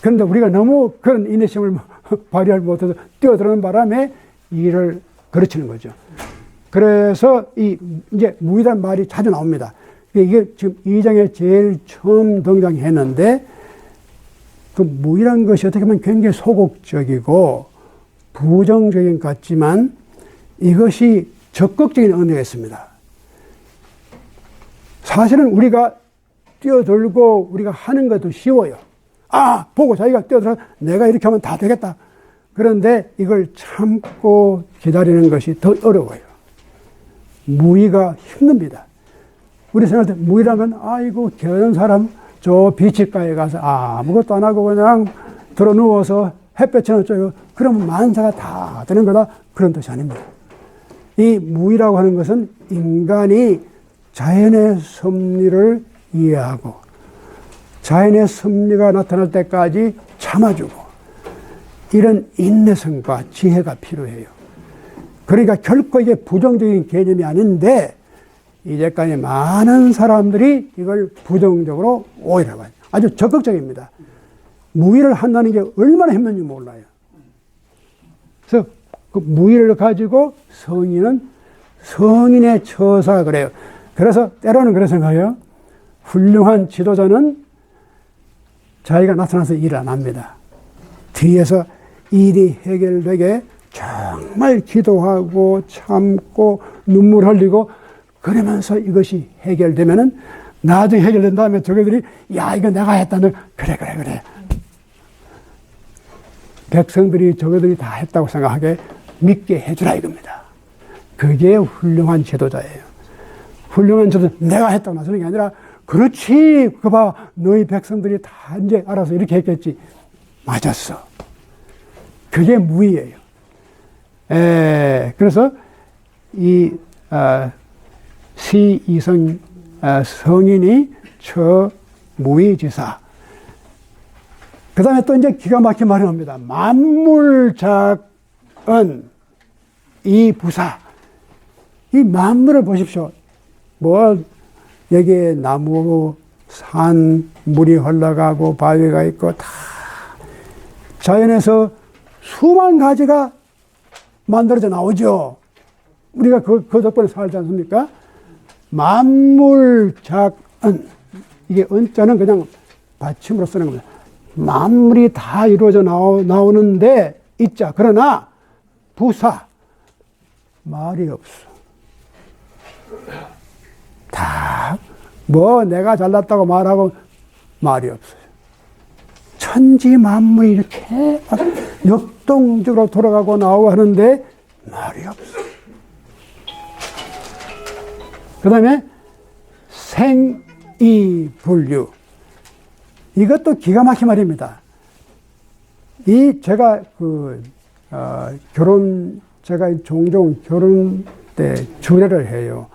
[SPEAKER 1] 그런데 우리가 너무 그런 인내심을 발휘하지 못해서 뛰어드는 바람에 일을 그르치는 거죠. 그래서 이제 무의란 말이 자주 나옵니다. 이게 지금 2장에 제일 처음 등장했는데, 그 무의란 것이 어떻게 보면 굉장히 소극적이고 부정적인 것 같지만 이것이 적극적인 의미가 있습니다. 사실은 우리가 뛰어들고 우리가 하는 것도 쉬워요. 보고 자기가 뛰어들어 내가 이렇게 하면 다 되겠다. 그런데 이걸 참고 기다리는 것이 더 어려워요. 무의가 힘듭니다. 우리 생각할 때 무의란 건 아이고 게으른 사람 저 비치가에 가서 아무것도 안 하고 그냥 들어 누워서 햇볕에는 쪄요. 그러면 만사가 다 되는 거다. 그런 뜻이 아닙니다. 이 무의라고 하는 것은 인간이 자연의 섭리를 이해하고 자연의 섭리가 나타날 때까지 참아주고 이런 인내성과 지혜가 필요해요. 그러니까 결코 이게 부정적인 개념이 아닌데 이제까지 많은 사람들이 이걸 부정적으로 오해라고 하죠. 아주 적극적입니다. 무의를 한다는 게 얼마나 힘든지 몰라요. 그래서 그 무의를 가지고 성인은 성인의 처사 그래요. 그래서 때로는 그런 생각해요. 훌륭한 지도자는 자기가 나타나서 일을 안 합니다. 뒤에서 일이 해결되게 정말 기도하고 참고 눈물 흘리고 그러면서 이것이 해결되면은 나중에 해결된 다음에 저희들이 야 이거 내가 했다는 그래 백성들이 저희들이 다 했다고 생각하게 믿게 해주라 이겁니다. 그게 훌륭한 지도자예요. 훌륭한 지도자 내가 했다고 나서는 게 아니라 그렇지 그봐 너희 백성들이 다 이제 알아서 이렇게 했겠지. 맞았어. 그게 무의예요. 그래서 이 시이성 성인이 처무의지사. 그 다음에 또 이제 기가 막힌 말을 합니다. 만물작은 이 부사. 이 만물을 보십시오. 뭐 여기에 나무, 산, 물이 흘러가고 바위가 있고 다 자연에서 수만 가지가 만들어져 나오죠. 우리가 그 덕분에 살지 않습니까? 만물작은 이게 은자는 그냥 받침으로 쓰는 겁니다. 만물이 다 이루어져 나오는데 있자. 그러나 부사 말이 없어. 다 뭐 내가 잘났다고 말하고 말이 없어요. 천지 만물이 이렇게 역동적으로 돌아가고 나오고 하는데 말이 없어. 그 다음에 생이불류. 이것도 기가 막힌 말입니다. 제가 제가 종종 결혼 때 주례를 해요.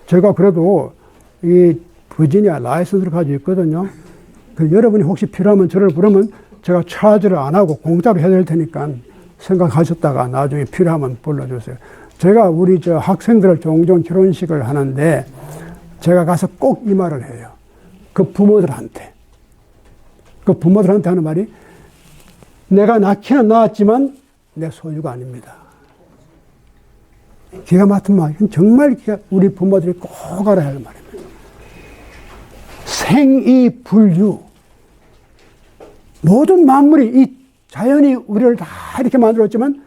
[SPEAKER 1] 제가 그래도 이 버지니아 라이선스를 가지고 있거든요. 여러분이 혹시 필요하면 저를 부르면 제가 차지를 안 하고 공짜로 해드릴 테니까 생각하셨다가 나중에 필요하면 불러주세요. 제가 우리 학생들을 종종 결혼식을 하는데 제가 가서 꼭 이 말을 해요. 그 부모들한테 하는 말이 내가 낳기는 낳았지만 내 소유가 아닙니다. 기가 막힌 말. 정말 우리 부모들이 꼭 알아야 할 말입니다. 생이불유. 모든 만물이 이 자연이 우리를 다 이렇게 만들었지만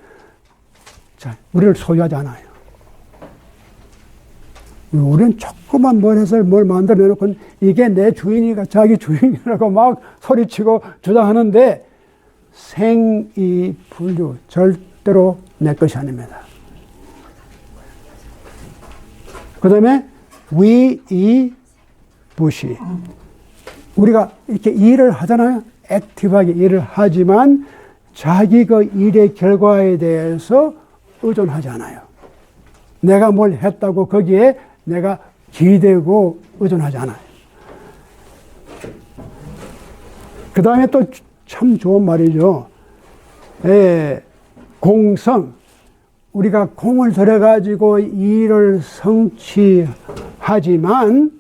[SPEAKER 1] 우리를 소유하지 않아요. 우리는 조그만 뭘 해서 뭘 만들어내놓고 이게 내 주인이가 자기 주인이라고 막 소리치고 주장하는데 생이불유. 절대로 내 것이 아닙니다. 그 다음에 위이부시. 우리가 이렇게 일을 하잖아요. 액티브하게 일을 하지만 자기 그 일의 결과에 대해서 의존하지 않아요. 내가 뭘 했다고 거기에 내가 기대고 의존하지 않아요. 그 다음에 또 참 좋은 말이죠. 공성. 우리가 공을 들여가지고 일을 성취하지만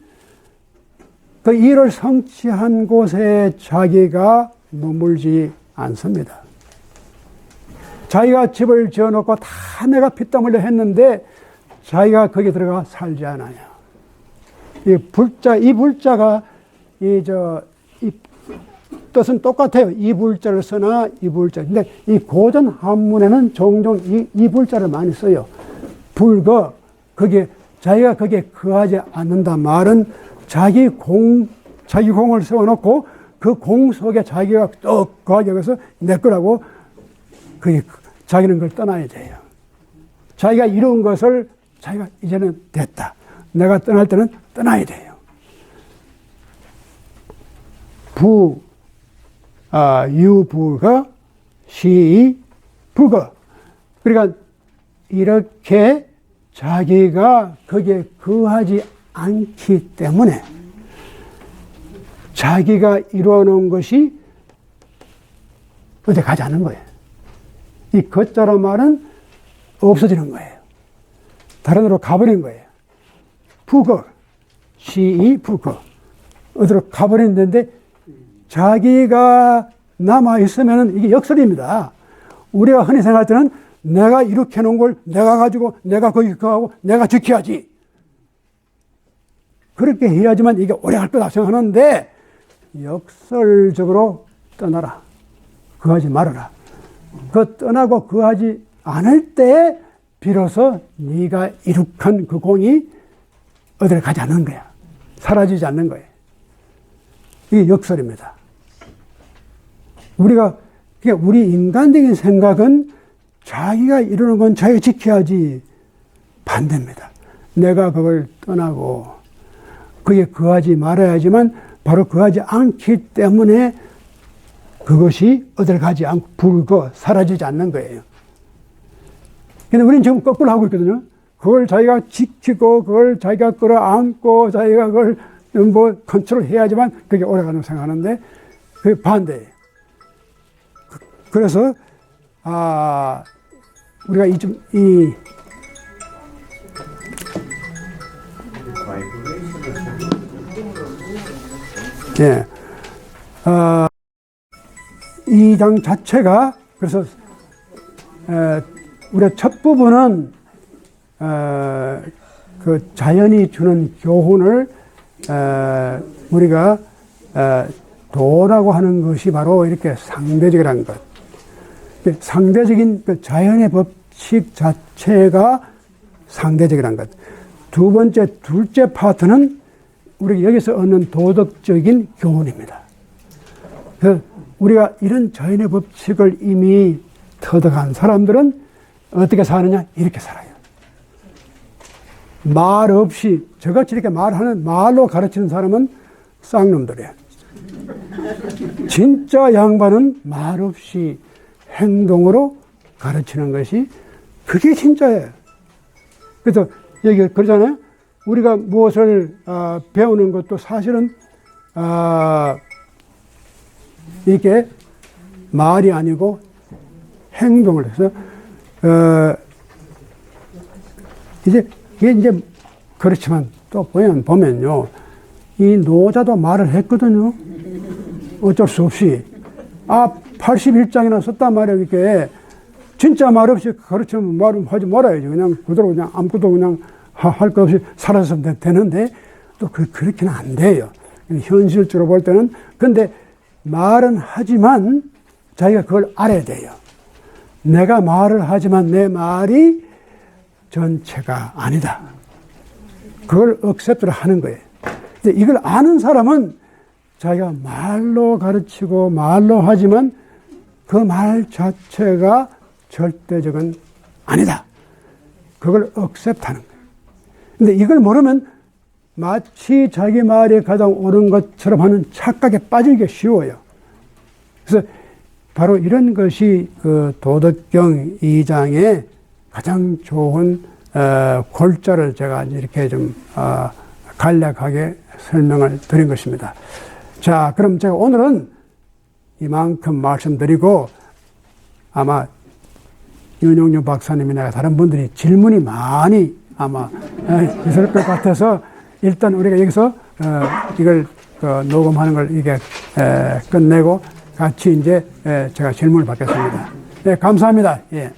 [SPEAKER 1] 그 일을 성취한 곳에 자기가 머물지 않습니다. 자기가 집을 지어놓고 다 내가 피땀 흘려 했는데 자기가 거기 들어가 살지 않아요. 이 불자가 이 뜻은 똑같아요. 이 불자를 쓰나 이 불자. 근데 이 고전 한문에는 종종 이 불자를 많이 써요. 불거. 거기에 자기가 거기에 거하지 않는다 말은 자기 공을 세워놓고 그 공 속에 자기가 또 거하게 해서 내 거라고 자기는 그걸 떠나야 돼요. 자기가 이룬 것을 자기가 이제는 됐다. 내가 떠날 때는 떠나야 돼요. 유부거, 시부거. 그러니까 이렇게 자기가 거기에 거하지 않기 때문에 자기가 이루어놓은 것이 어디 가지 않는 거예요. 이 거자란 말은 없어지는 거예요. 다른 데로 가버린 거예요. 부거, 시부거. 어디로 가버렸는데 자기가 남아있으면 이게 역설입니다. 우리가 흔히 생각할 때는 내가 이렇게 해놓은 걸 내가 가지고 내가 거기 거하고 내가 지켜야지. 그렇게 해야지만 이게 오래 갈 거다 생각하는데 역설적으로 떠나라. 거하지 말아라. 그 떠나고 거하지 않을 때 비로소 네가 이룩한 그 공이 어디를 가지 않는 거야. 사라지지 않는 거예요. 이게 역설입니다. 우리 인간적인 생각은 자기가 이루는 건 자기가 지켜야지. 반대입니다. 내가 그걸 떠나고 그게 거하지 말아야지만 바로 거하지 않기 때문에 그것이 어딜 가지 않고 불거 사라지지 않는 거예요. 근데 우리는 지금 거꾸로 하고 있거든요. 그걸 자기가 지키고 그걸 자기가 끌어안고 자기가 그걸 뭐 컨트롤 해야지만 그게 오래가는 생각하는데 그게 반대예요. 그래서 우리가 이 장 자체가 그래서 우리가 첫 부분은 그 자연이 주는 교훈을 우리가 도라고 하는 것이 바로 이렇게 상대적이라는 것. 상대적인 그 자연의 법칙 자체가 상대적이라는 것. 둘째 파트는 우리가 여기서 얻는 도덕적인 교훈입니다. 그래서 우리가 이런 자연의 법칙을 이미 터득한 사람들은 어떻게 사느냐? 이렇게 살아요. 말 없이, 저같이 이렇게 말하는, 말로 가르치는 사람은 쌍놈들이에요. 진짜 양반은 말 없이 행동으로 가르치는 것이 그게 진짜예요. 그래서 여기 그러잖아요. 우리가 무엇을 배우는 것도 사실은 이게 말이 아니고 행동을 해서 이제 그렇지만 또 보면요. 이 노자도 말을 했거든요. 어쩔 수 없이. 81장이나 썼단 말이에요. 이렇게. 진짜 말 없이 가르치면 말은 하지 말아야지. 그냥 그대로 그냥 아무것도 그냥 할 것 없이 살아서 되는데 또 그렇게는 안 돼요. 현실적으로 볼 때는. 근데 말은 하지만 자기가 그걸 알아야 돼요. 내가 말을 하지만 내 말이 전체가 아니다. 그걸 억셉트를 하는 거예요. 근데 이걸 아는 사람은 자기가 말로 가르치고 말로 하지만 그 말 자체가 절대적은 아니다. 그걸 억셉트하는 거예요. 근데 이걸 모르면 마치 자기 말이 가장 옳은 것처럼 하는 착각에 빠지기 쉬워요. 그래서 바로 이런 것이 그 도덕경 2장의 가장 좋은 골자를 제가 이렇게 좀 간략하게 설명을 드린 것입니다. 자, 그럼 제가 오늘은 이만큼 말씀드리고 아마 윤용주 박사님이나 다른 분들이 질문이 많이 아마 있을 것 같아서 일단 우리가 여기서 이걸 녹음하는 걸 이게 끝내고 같이 이제 제가 질문을 받겠습니다. 네, 감사합니다. 예.